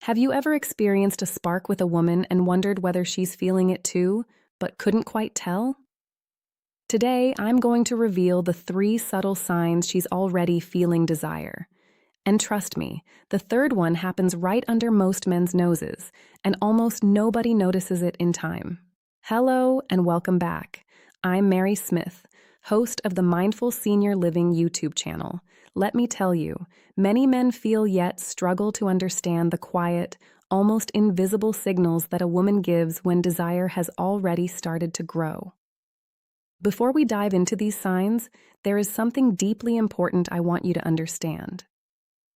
Have you ever experienced a spark with a woman and wondered whether she's feeling it too, but couldn't quite tell? Today, I'm going to reveal the 3 subtle signs she's already feeling desire. And trust me, the third one happens right under most men's noses, and almost nobody notices it in time. Hello, and welcome back. I'm Mary Smith, host of the Mindful Senior Living YouTube channel. Let me tell you, many men feel yet struggle to understand the quiet, almost invisible signals that a woman gives when desire has already started to grow. Before we dive into these signs, there is something deeply important I want you to understand.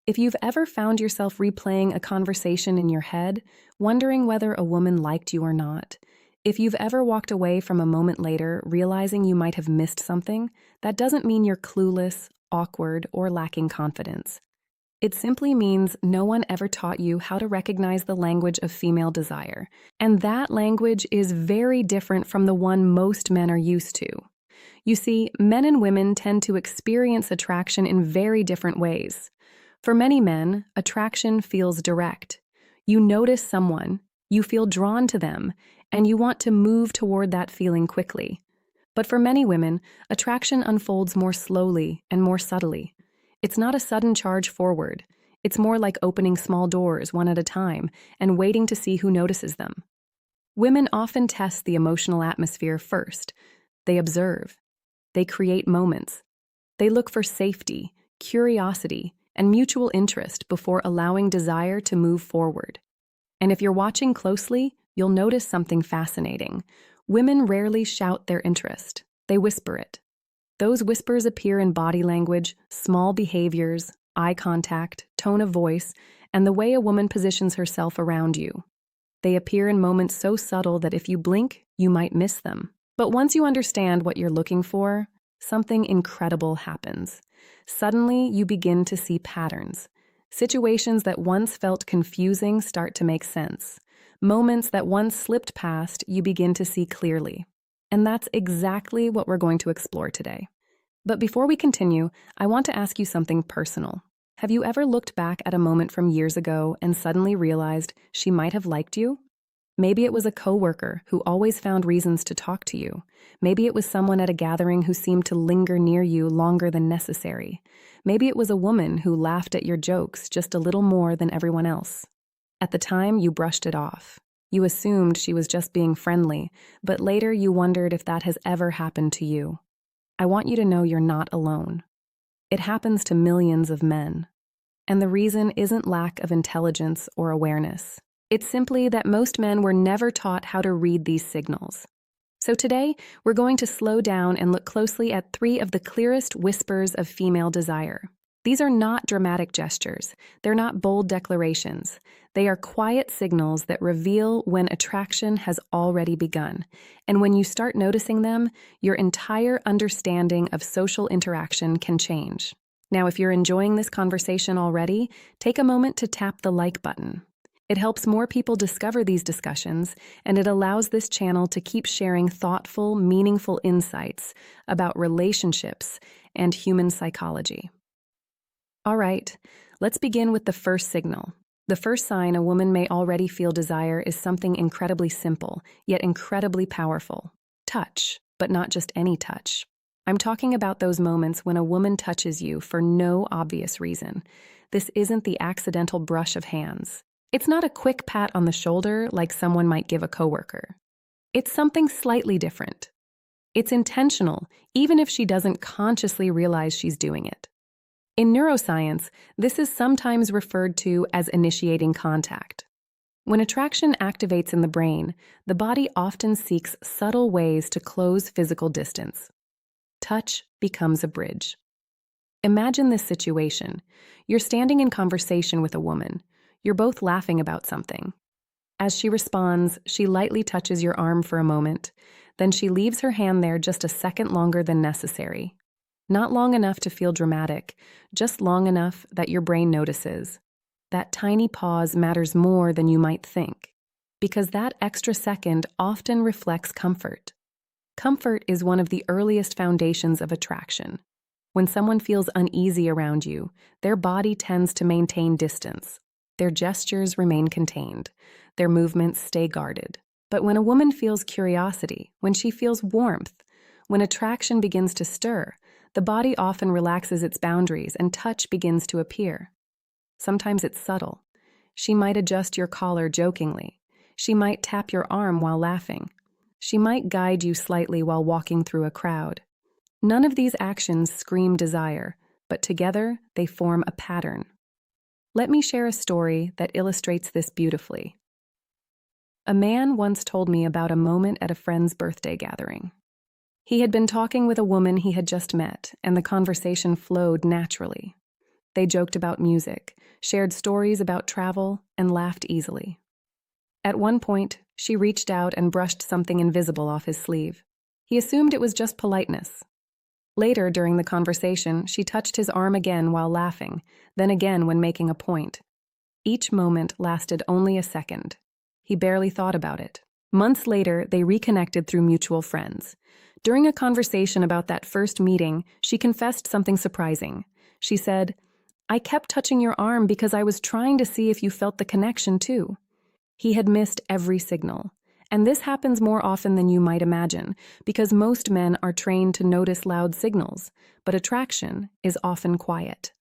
If you've ever found yourself replaying a conversation in your head, wondering whether a woman liked you or not, if you've ever walked away from a moment later realizing you might have missed something, that doesn't mean you're clueless, awkward, or lacking confidence. It simply means no one ever taught you how to recognize the language of female desire, and that language is very different from the one most men are used to. You see, men and women tend to experience attraction in very different ways. For many men, attraction feels direct. You notice someone, you feel drawn to them, and you want to move toward that feeling quickly. But for many women, attraction unfolds more slowly and more subtly. It's not a sudden charge forward. It's more like opening small doors one at a time and waiting to see who notices them. Women often test the emotional atmosphere first. They observe. They create moments. They look for safety, curiosity, and mutual interest before allowing desire to move forward. And if you're watching closely, you'll notice something fascinating. Women rarely shout their interest. They whisper it. Those whispers appear in body language, small behaviors, eye contact, tone of voice, and the way a woman positions herself around you. They appear in moments so subtle that if you blink, you might miss them. But once you understand what you're looking for, something incredible happens. Suddenly, you begin to see patterns. Situations that once felt confusing start to make sense. Moments that once slipped past, you begin to see clearly. And that's exactly what we're going to explore today. But before we continue, I want to ask you something personal. Have you ever looked back at a moment from years ago and suddenly realized she might have liked you? Maybe it was a coworker who always found reasons to talk to you. Maybe it was someone at a gathering who seemed to linger near you longer than necessary. Maybe it was a woman who laughed at your jokes just a little more than everyone else. At the time, you brushed it off. You assumed she was just being friendly, but later you wondered if that has ever happened to you. I want you to know you're not alone. It happens to millions of men. And the reason isn't lack of intelligence or awareness. It's simply that most men were never taught how to read these signals. So today, we're going to slow down and look closely at 3 of the clearest whispers of female desire. These are not dramatic gestures. They're not bold declarations. They are quiet signals that reveal when attraction has already begun. And when you start noticing them, your entire understanding of social interaction can change. Now, if you're enjoying this conversation already, take a moment to tap the like button. It helps more people discover these discussions, and it allows this channel to keep sharing thoughtful, meaningful insights about relationships and human psychology. All right, let's begin with the first signal. The first sign a woman may already feel desire is something incredibly simple, yet incredibly powerful. Touch, but not just any touch. I'm talking about those moments when a woman touches you for no obvious reason. This isn't the accidental brush of hands. It's not a quick pat on the shoulder like someone might give a coworker. It's something slightly different. It's intentional, even if she doesn't consciously realize she's doing it. In neuroscience, this is sometimes referred to as initiating contact. When attraction activates in the brain, the body often seeks subtle ways to close physical distance. Touch becomes a bridge. Imagine this situation. You're standing in conversation with a woman. You're both laughing about something. As she responds, she lightly touches your arm for a moment. Then she leaves her hand there just a second longer than necessary. Not long enough to feel dramatic, just long enough that your brain notices. That tiny pause matters more than you might think, because that extra second often reflects comfort. Comfort is one of the earliest foundations of attraction. When someone feels uneasy around you, their body tends to maintain distance. Their gestures remain contained. Their movements stay guarded. But when a woman feels curiosity, when she feels warmth, when attraction begins to stir, the body often relaxes its boundaries and touch begins to appear. Sometimes it's subtle. She might adjust your collar jokingly. She might tap your arm while laughing. She might guide you slightly while walking through a crowd. None of these actions scream desire, but together they form a pattern. Let me share a story that illustrates this beautifully. A man once told me about a moment at a friend's birthday gathering. He had been talking with a woman he had just met, and the conversation flowed naturally. They joked about music, shared stories about travel, and laughed easily. At one point, she reached out and brushed something invisible off his sleeve. He assumed it was just politeness. Later, during the conversation, she touched his arm again while laughing, then again when making a point. Each moment lasted only a second. He barely thought about it. Months later, they reconnected through mutual friends. During a conversation about that first meeting, she confessed something surprising. She said, "I kept touching your arm because I was trying to see if you felt the connection too." He had missed every signal. And this happens more often than you might imagine, because most men are trained to notice loud signals, but attraction is often quiet.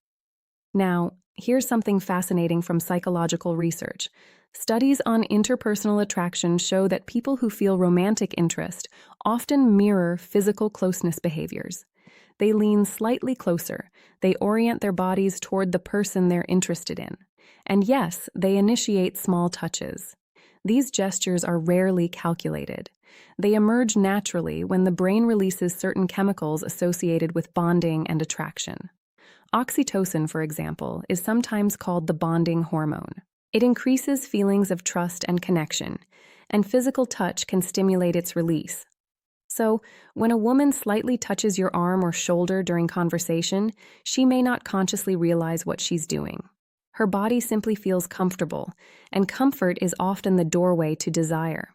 Now, here's something fascinating from psychological research. Studies on interpersonal attraction show that people who feel romantic interest often mirror physical closeness behaviors. They lean slightly closer. They orient their bodies toward the person they're interested in. And yes, they initiate small touches. These gestures are rarely calculated. They emerge naturally when the brain releases certain chemicals associated with bonding and attraction. Oxytocin, for example, is sometimes called the bonding hormone. It increases feelings of trust and connection, and physical touch can stimulate its release. So, when a woman slightly touches your arm or shoulder during conversation, she may not consciously realize what she's doing. Her body simply feels comfortable, and comfort is often the doorway to desire.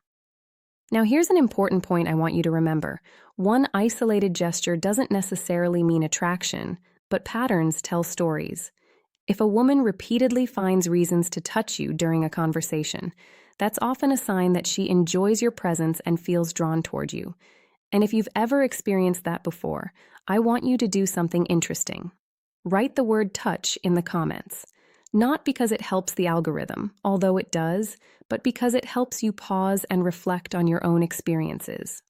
Now, here's an important point I want you to remember. One isolated gesture doesn't necessarily mean attraction, but patterns tell stories. If a woman repeatedly finds reasons to touch you during a conversation, that's often a sign that she enjoys your presence and feels drawn toward you. And if you've ever experienced that before, I want you to do something interesting. Write the word touch in the comments. Not because it helps the algorithm, although it does, but because it helps you pause and reflect on your own experiences.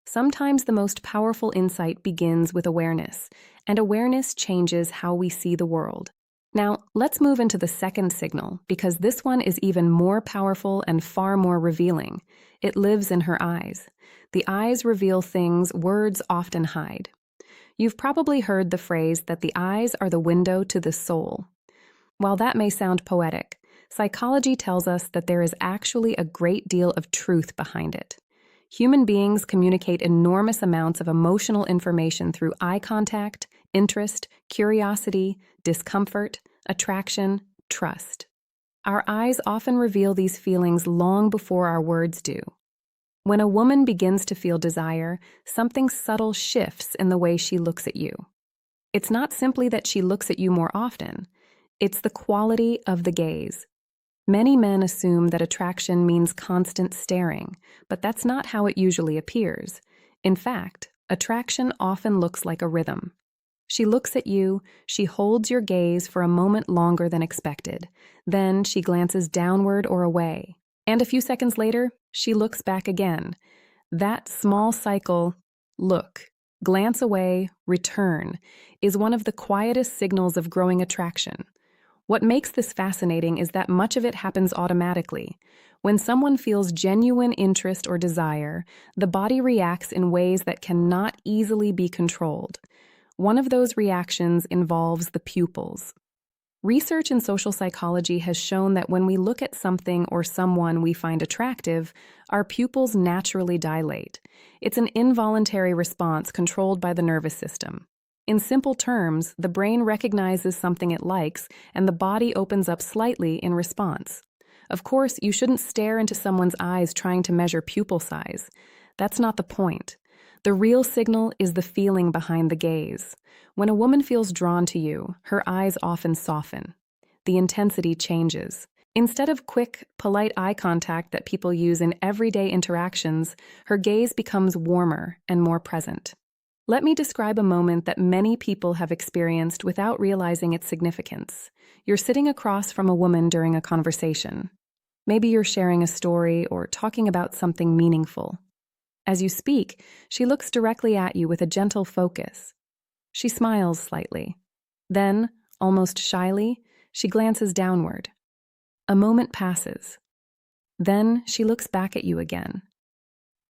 Sometimes the most powerful insight begins with awareness, and awareness changes how we see the world. Now, let's move into the second signal, because this one is even more powerful and far more revealing. It lives in her eyes. The eyes reveal things words often hide. You've probably heard the phrase that the eyes are the window to the soul. While that may sound poetic, psychology tells us that there is actually a great deal of truth behind it. Human beings communicate enormous amounts of emotional information through eye contact, interest, curiosity, discomfort, attraction, trust. Our eyes often reveal these feelings long before our words do. When a woman begins to feel desire, something subtle shifts in the way she looks at you. It's not simply that she looks at you more often. It's the quality of the gaze. Many men assume that attraction means constant staring, but that's not how it usually appears. In fact, attraction often looks like a rhythm. She looks at you, she holds your gaze for a moment longer than expected. Then she glances downward or away. And a few seconds later, she looks back again. That small cycle, look, glance away, return, is one of the quietest signals of growing attraction. What makes this fascinating is that much of it happens automatically. When someone feels genuine interest or desire, the body reacts in ways that cannot easily be controlled. One of those reactions involves the pupils. Research in social psychology has shown that when we look at something or someone we find attractive, our pupils naturally dilate. It's an involuntary response controlled by the nervous system. In simple terms, the brain recognizes something it likes, and the body opens up slightly in response. Of course, you shouldn't stare into someone's eyes trying to measure pupil size. That's not the point. The real signal is the feeling behind the gaze. When a woman feels drawn to you, her eyes often soften. The intensity changes. Instead of quick, polite eye contact that people use in everyday interactions, her gaze becomes warmer and more present. Let me describe a moment that many people have experienced without realizing its significance. You're sitting across from a woman during a conversation. Maybe you're sharing a story or talking about something meaningful. As you speak, she looks directly at you with a gentle focus. She smiles slightly. Then, almost shyly, she glances downward. A moment passes. Then she looks back at you again.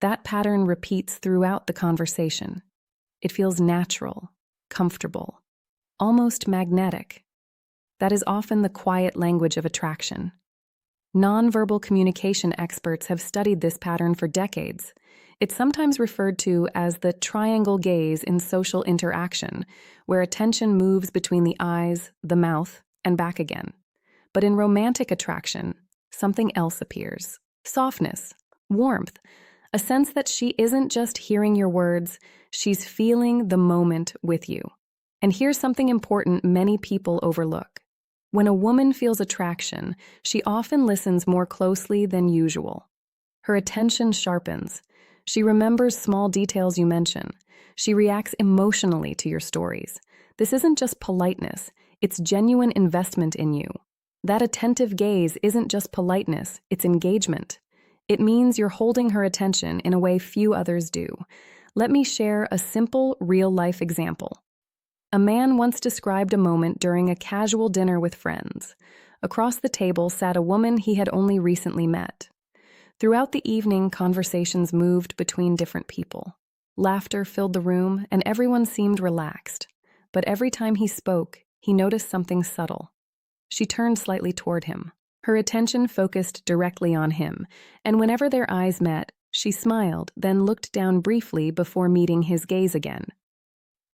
That pattern repeats throughout the conversation. It feels natural, comfortable, almost magnetic. That is often the quiet language of attraction. Nonverbal communication experts have studied this pattern for decades. It's sometimes referred to as the triangle gaze in social interaction, where attention moves between the eyes, the mouth, and back again. But in romantic attraction, something else appears. Softness, warmth, a sense that she isn't just hearing your words, she's feeling the moment with you. And here's something important many people overlook. When a woman feels attraction, she often listens more closely than usual. Her attention sharpens. She remembers small details you mention. She reacts emotionally to your stories. This isn't just politeness, it's genuine investment in you. That attentive gaze isn't just politeness, it's engagement. It means you're holding her attention in a way few others do. Let me share a simple, real-life example. A man once described a moment during a casual dinner with friends. Across the table sat a woman he had only recently met. Throughout the evening, conversations moved between different people. Laughter filled the room, and everyone seemed relaxed. But every time he spoke, he noticed something subtle. She turned slightly toward him. Her attention focused directly on him, and whenever their eyes met, she smiled, then looked down briefly before meeting his gaze again.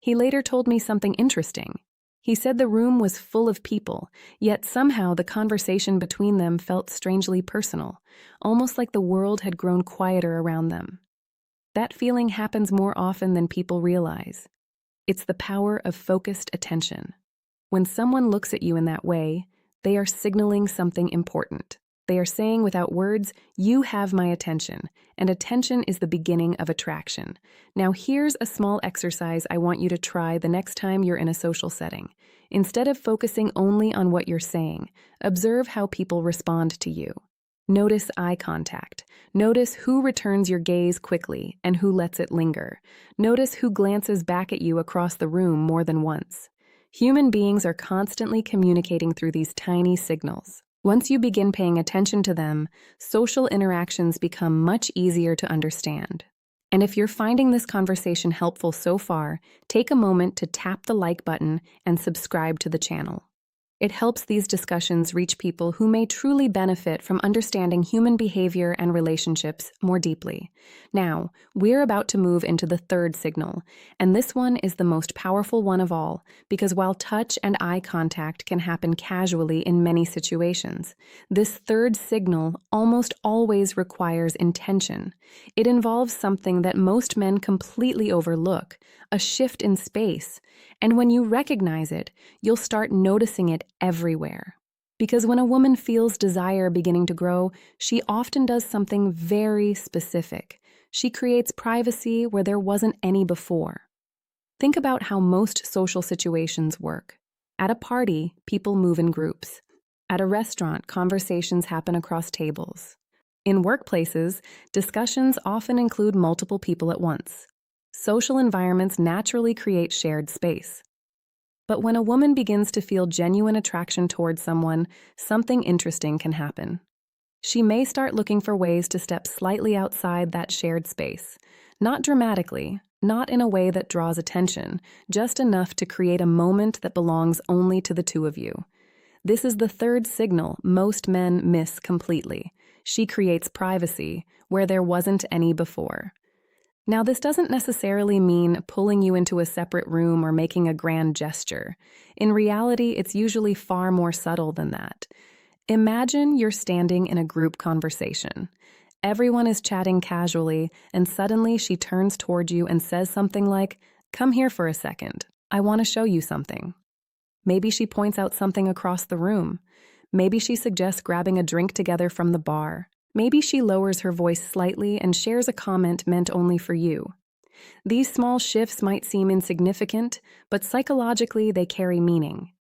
He later told me something interesting. He said the room was full of people, yet somehow the conversation between them felt strangely personal, almost like the world had grown quieter around them. That feeling happens more often than people realize. It's the power of focused attention. When someone looks at you in that way, they are signaling something important. They are saying without words, "You have my attention," and attention is the beginning of attraction. Now here's a small exercise I want you to try the next time you're in a social setting. Instead of focusing only on what you're saying, observe how people respond to you. Notice eye contact. Notice who returns your gaze quickly and who lets it linger. Notice who glances back at you across the room more than once. Human beings are constantly communicating through these tiny signals. Once you begin paying attention to them, social interactions become much easier to understand. And if you're finding this conversation helpful so far, take a moment to tap the like button and subscribe to the channel. It helps these discussions reach people who may truly benefit from understanding human behavior and relationships more deeply. Now, we're about to move into the third signal, and this one is the most powerful one of all, because while touch and eye contact can happen casually in many situations, this third signal almost always requires intention. It involves something that most men completely overlook, a shift in space. And when you recognize it, you'll start noticing it everywhere. Because when a woman feels desire beginning to grow, she often does something very specific. She creates privacy where there wasn't any before. Think about how most social situations work. At a party, people move in groups. At a restaurant, conversations happen across tables. In workplaces, discussions often include multiple people at once. Social environments naturally create shared space. But when a woman begins to feel genuine attraction towards someone, something interesting can happen. She may start looking for ways to step slightly outside that shared space. Not dramatically, not in a way that draws attention, just enough to create a moment that belongs only to the two of you. This is the third signal most men miss completely. She creates privacy where there wasn't any before. Now, this doesn't necessarily mean pulling you into a separate room or making a grand gesture. In reality, it's usually far more subtle than that. Imagine you're standing in a group conversation. Everyone is chatting casually, and suddenly she turns toward you and says something like, "Come here for a second. I want to show you something." Maybe she points out something across the room. Maybe she suggests grabbing a drink together from the bar. Maybe she lowers her voice slightly and shares a comment meant only for you. These small shifts might seem insignificant, but psychologically they carry meaning.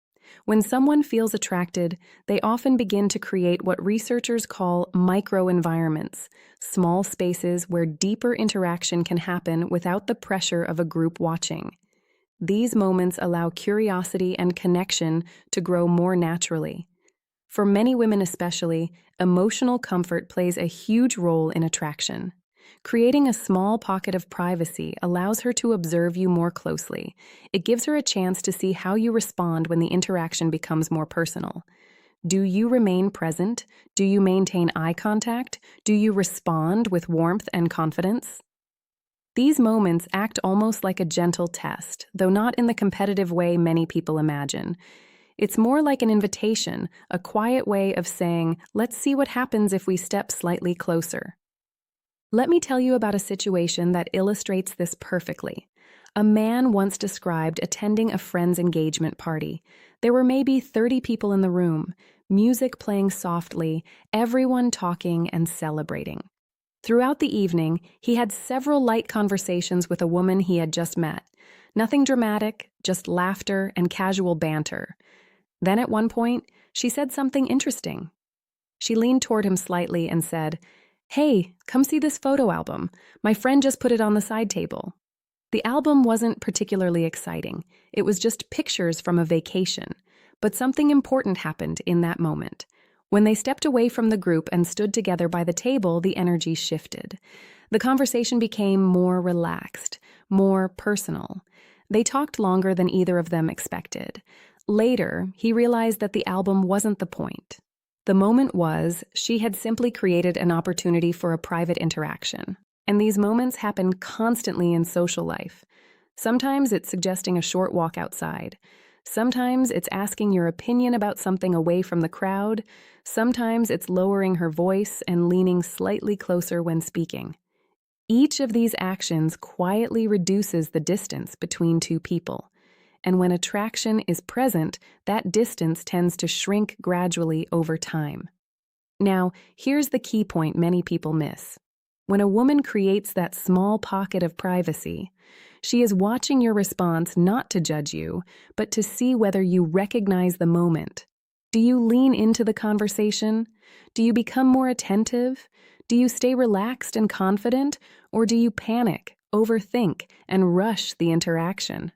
When someone feels attracted, they often begin to create what researchers call microenvironments, small spaces where deeper interaction can happen without the pressure of a group watching. These moments allow curiosity and connection to grow more naturally. For many women especially, emotional comfort plays a huge role in attraction. Creating a small pocket of privacy allows her to observe you more closely. It gives her a chance to see how you respond when the interaction becomes more personal. Do you remain present? Do you maintain eye contact? Do you respond with warmth and confidence? These moments act almost like a gentle test, though not in the competitive way many people imagine. It's more like an invitation, a quiet way of saying, let's see what happens if we step slightly closer. Let me tell you about a situation that illustrates this perfectly. A man once described attending a friend's engagement party. There were maybe 30 people in the room, music playing softly, everyone talking and celebrating. Throughout the evening, he had several light conversations with a woman he had just met. Nothing dramatic, just laughter and casual banter. Then at one point, she said something interesting. She leaned toward him slightly and said, "Hey, come see this photo album. My friend just put it on the side table." The album wasn't particularly exciting. It was just pictures from a vacation. But something important happened in that moment. When they stepped away from the group and stood together by the table, the energy shifted. The conversation became more relaxed, more personal. They talked longer than either of them expected. Later, he realized that the album wasn't the point. The moment was, she had simply created an opportunity for a private interaction. And these moments happen constantly in social life. Sometimes it's suggesting a short walk outside. Sometimes it's asking your opinion about something away from the crowd. Sometimes it's lowering her voice and leaning slightly closer when speaking. Each of these actions quietly reduces the distance between two people. And when attraction is present, that distance tends to shrink gradually over time. Now, here's the key point many people miss. When a woman creates that small pocket of privacy, she is watching your response not to judge you, but to see whether you recognize the moment. Do you lean into the conversation? Do you become more attentive? Do you stay relaxed and confident? Or do you panic, overthink, and rush the interaction?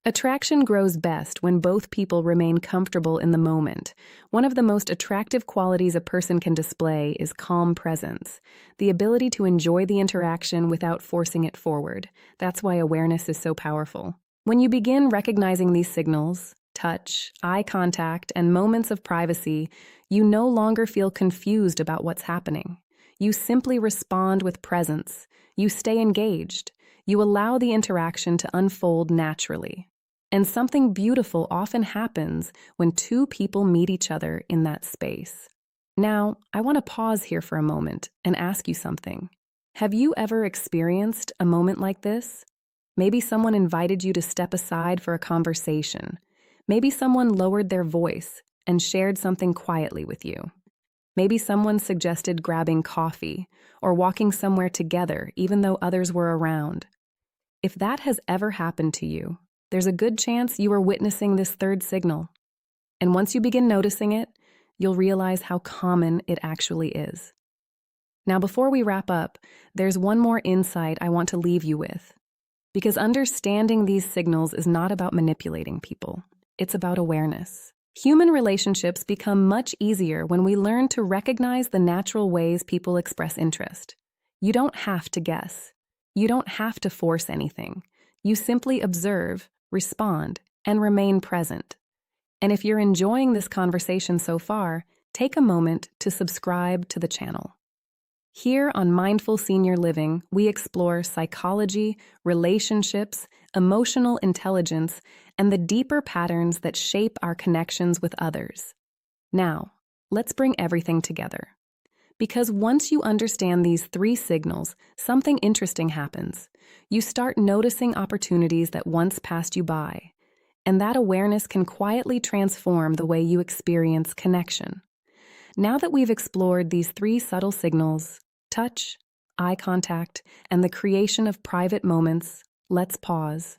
Attraction grows best when both people remain comfortable in the moment. One of the most attractive qualities a person can display is calm presence, the ability to enjoy the interaction without forcing it forward. That's why awareness is so powerful. When you begin recognizing these signals, touch, eye contact, and moments of privacy, you no longer feel confused about what's happening. You simply respond with presence. You stay engaged. You allow the interaction to unfold naturally. And something beautiful often happens when two people meet each other in that space. Now, I want to pause here for a moment and ask you something. Have you ever experienced a moment like this? Maybe someone invited you to step aside for a conversation. Maybe someone lowered their voice and shared something quietly with you. Maybe someone suggested grabbing coffee or walking somewhere together even though others were around. If that has ever happened to you, there's a good chance you are witnessing this third signal. And once you begin noticing it, you'll realize how common it actually is. Now, before we wrap up, there's one more insight I want to leave you with. Because understanding these signals is not about manipulating people. It's about awareness. Human relationships become much easier when we learn to recognize the natural ways people express interest. You don't have to guess. You don't have to force anything. You simply observe, respond, and remain present. And if you're enjoying this conversation so far, take a moment to subscribe to the channel. Here on Mindful Senior Living, we explore psychology, relationships, emotional intelligence, and the deeper patterns that shape our connections with others. Now, let's bring everything together. Because once you understand these three signals, something interesting happens. You start noticing opportunities that once passed you by. and that awareness can quietly transform the way you experience connection. Now that we've explored these three subtle signals, touch, eye contact, and the creation of private moments, let's pause.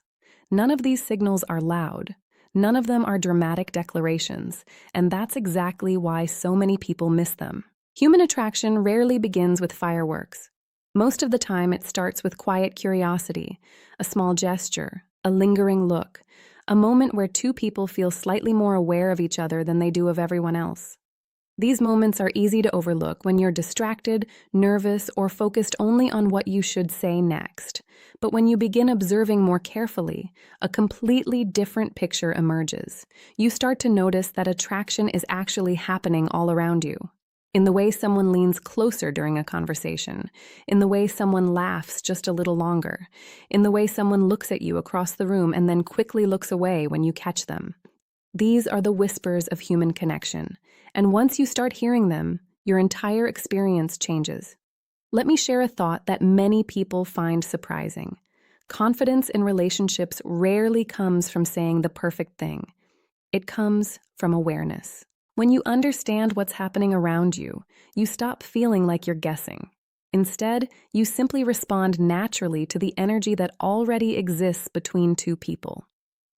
None of these signals are loud. None of them are dramatic declarations, and that's exactly why so many people miss them. Human attraction rarely begins with fireworks. Most of the time, it starts with quiet curiosity, a small gesture, a lingering look, a moment where two people feel slightly more aware of each other than they do of everyone else. These moments are easy to overlook when you're distracted, nervous, or focused only on what you should say next. But when you begin observing more carefully, a completely different picture emerges. You start to notice that attraction is actually happening all around you. In the way someone leans closer during a conversation, in the way someone laughs just a little longer, in the way someone looks at you across the room and then quickly looks away when you catch them. These are the whispers of human connection, and once you start hearing them, your entire experience changes. Let me share a thought that many people find surprising. Confidence in relationships rarely comes from saying the perfect thing. It comes from awareness. When you understand what's happening around you, you stop feeling like you're guessing. Instead, you simply respond naturally to the energy that already exists between two people.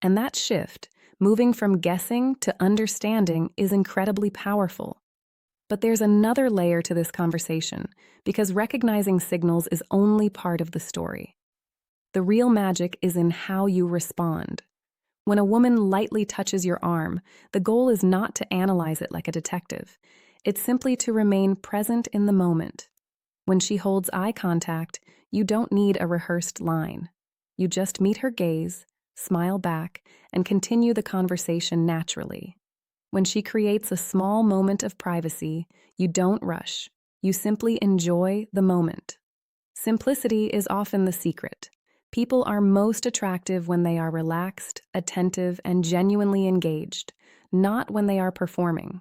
And that shift, moving from guessing to understanding, is incredibly powerful. But there's another layer to this conversation, because recognizing signals is only part of the story. The real magic is in how you respond. When a woman lightly touches your arm, the goal is not to analyze it like a detective. It's simply to remain present in the moment. When she holds eye contact, you don't need a rehearsed line. You just meet her gaze, smile back, and continue the conversation naturally. When she creates a small moment of privacy, you don't rush. You simply enjoy the moment. Simplicity is often the secret. People are most attractive when they are relaxed, attentive, and genuinely engaged, not when they are performing.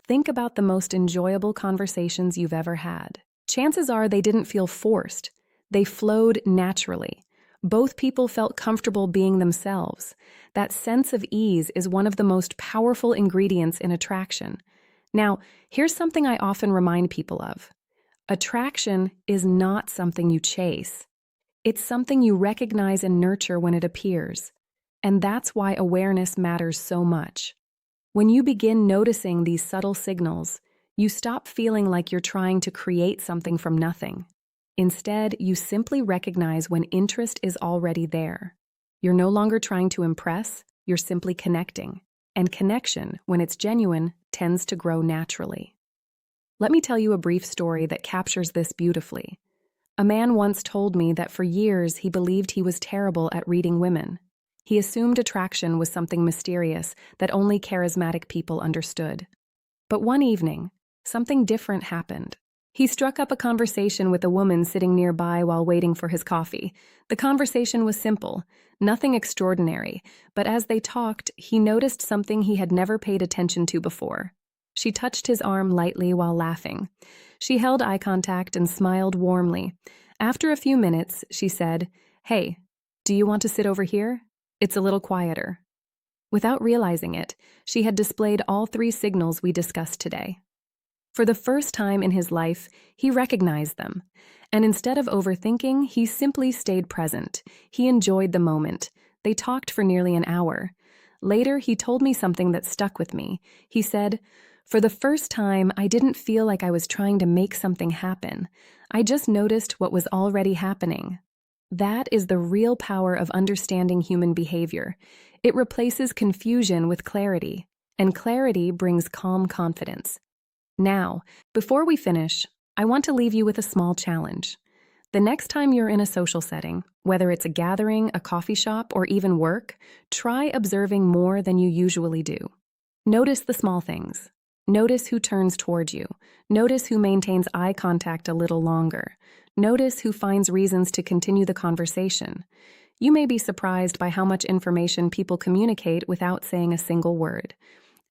Think about the most enjoyable conversations you've ever had. Chances are they didn't feel forced. They flowed naturally. Both people felt comfortable being themselves. That sense of ease is one of the most powerful ingredients in attraction. Now, here's something I often remind people of. Attraction is not something you chase. It's something you recognize and nurture when it appears. And that's why awareness matters so much. When you begin noticing these subtle signals, you stop feeling like you're trying to create something from nothing. Instead, you simply recognize when interest is already there. You're no longer trying to impress, you're simply connecting. And connection, when it's genuine, tends to grow naturally. Let me tell you a brief story that captures this beautifully. A man once told me that for years he believed he was terrible at reading women. He assumed attraction was something mysterious that only charismatic people understood. But one evening, something different happened. He struck up a conversation with a woman sitting nearby while waiting for his coffee. The conversation was simple, nothing extraordinary, but as they talked, he noticed something he had never paid attention to before. She touched his arm lightly while laughing. She held eye contact and smiled warmly. After a few minutes, she said, "Hey, do you want to sit over here? It's a little quieter." Without realizing it, she had displayed all three signals we discussed today. For the first time in his life, he recognized them. And instead of overthinking, he simply stayed present. He enjoyed the moment. They talked for nearly an hour. Later, he told me something that stuck with me. He said, "For the first time, I didn't feel like I was trying to make something happen. I just noticed what was already happening." That is the real power of understanding human behavior. It replaces confusion with clarity, and clarity brings calm confidence. Now, before we finish, I want to leave you with a small challenge. The next time you're in a social setting, whether it's a gathering, a coffee shop, or even work, try observing more than you usually do. Notice the small things. Notice who turns toward you. Notice who maintains eye contact a little longer. Notice who finds reasons to continue the conversation. You may be surprised by how much information people communicate without saying a single word.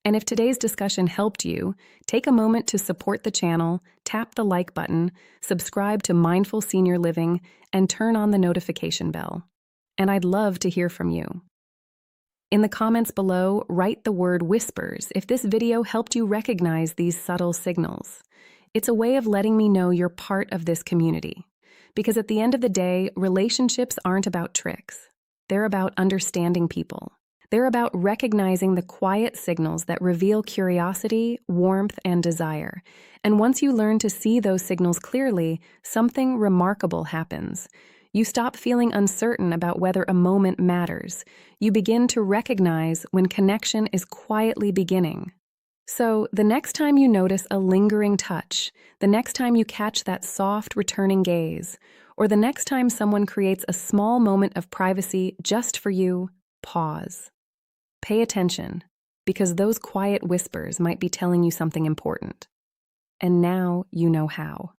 And if today's discussion helped you, take a moment to support the channel, tap the like button, subscribe to Mindful Senior Living, and turn on the notification bell. And I'd love to hear from you. In the comments below, write the word whispers if this video helped you recognize these subtle signals. It's a way of letting me know you're part of this community. Because at the end of the day, relationships aren't about tricks. They're about understanding people. They're about recognizing the quiet signals that reveal curiosity, warmth, and desire. And once you learn to see those signals clearly, something remarkable happens. You stop feeling uncertain about whether a moment matters. You begin to recognize when connection is quietly beginning. So, the next time you notice a lingering touch, the next time you catch that soft, returning gaze, or the next time someone creates a small moment of privacy just for you, pause. Pay attention, because those quiet whispers might be telling you something important. And now you know how.